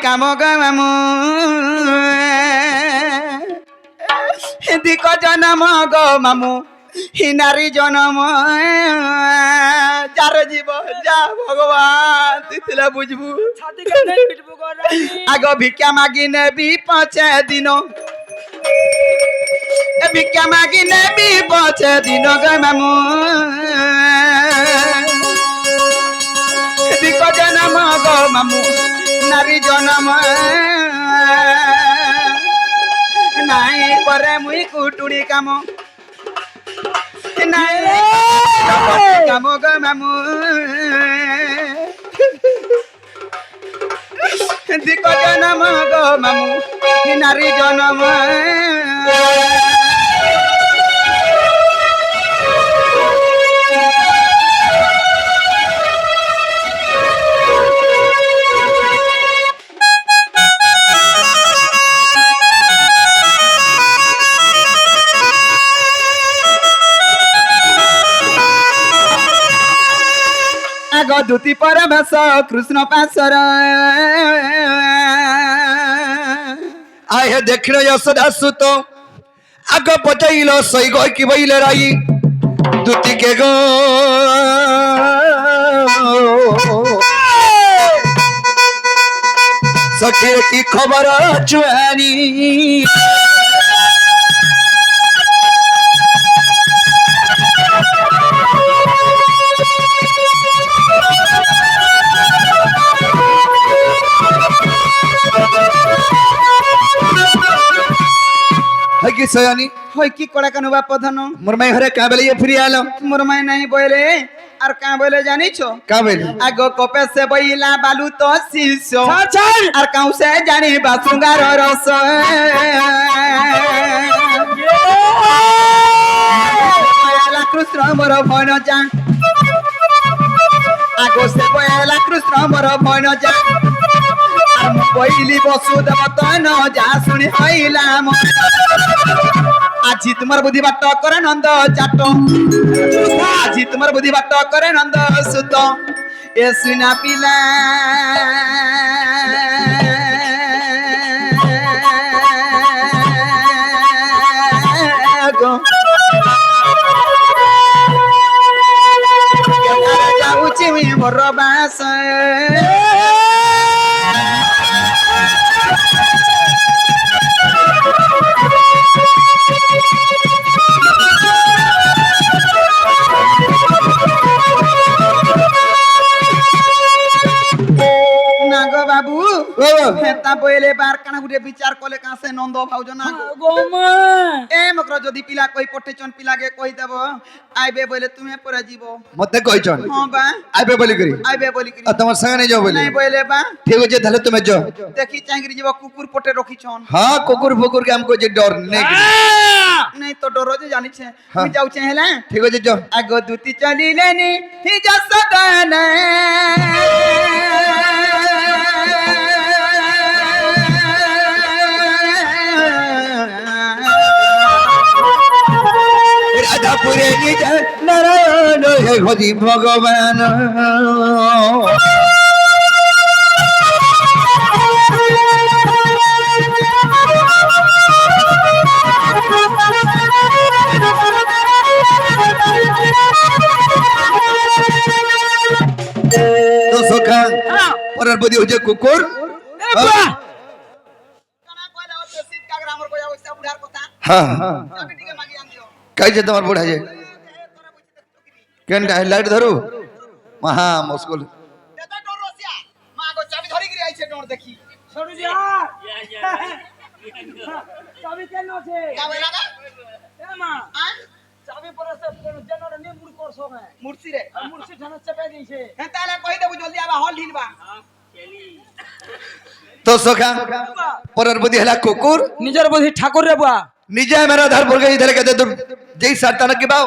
কাম গো মামু দিক জনম গো মামু হিনারি জনম যার জীব যা ভগবান তুই তিলা বুঝবু আগ ভিক্ষা মাগি নেবি 5 দিন ভিক্ষা মাগি নেবি 5 দিন গো মামু দিক জনম গো মামু নারী জনম নাই করে মুই কুটুড়ি কাম নাই কাম গো মামু দিক জনম গো মামু নারী জনম दूती परमेश कृष्ण पासर आए देखिल यशोदा सुत आग पचाइल सही गई कि बइले राई दूती के गो सखी की खबर चुआनी है कि सयानी होय की कोड़ा कनु बाप धन मोर माई घरे का बेले फ्री आलो मोर माई नहीं बोले आर का बोले जानी छो का बोले आगो कोपे से बइला बालू तो शिशो चल आर काउ से जानी बासुंगार रस बइला कृष्ण मोर भन जा आगो से बइला कृष्ण मोर भन जा पहली वसुदेव तन जा शुणी हईला आज तुम्हार बुद्धि बाट करे नंद चाट आज तुम्हार बुद्धि बाट करे नंद सुत ए सुना पिला जाऊची मी मोर बास बाबू हेता बोले बार काना गुटे विचार कोले कासे नंद भाउज ना गोमा ए मकर जदी पिला कोई पटेचन पिला के कहि देबो आइबे बोले तुमे परा जीवो मते कहिचन हां बा आइबे बोली करी तमर संग नै जाओ बोली नहीं बोले बा ठीक जे धले तुमे जो देखि चांगरी जीवो कुकुर पटे रखिछन हां कुकुर फकुर के हमको जे डर नहीं तो डरो जे जानि छे हम जाउ छे हला ठीक जे जो आगो दूती चली लेनी ही जसदन राधापुरे निज नारायण हे हरि भगवान तो सखा परर बदी हो जे कुकुर हां कैसे तुम्हार बुढ़ा जे केन लाइट धरू महा मुश्किल दादा डर रसिया मां गो चाबी धरि गिरी आइ छे डर देखी छोड़ू जा चाबी केन न छे का बोला का ए मां चाबी पर से जनर ने मुड़ करसो है मुर्सी रे मुर्सी थाना चपे दी छे हेताले कहि देबू जल्दी आबा हॉल ढिलबा हां चली तो सखा परर बुद्धि हला कुकुर निजर बुद्धि ठाकुर रे बुआ निजे मेरा धर बोल गई इधर कहते तुम जय सरताना के बाव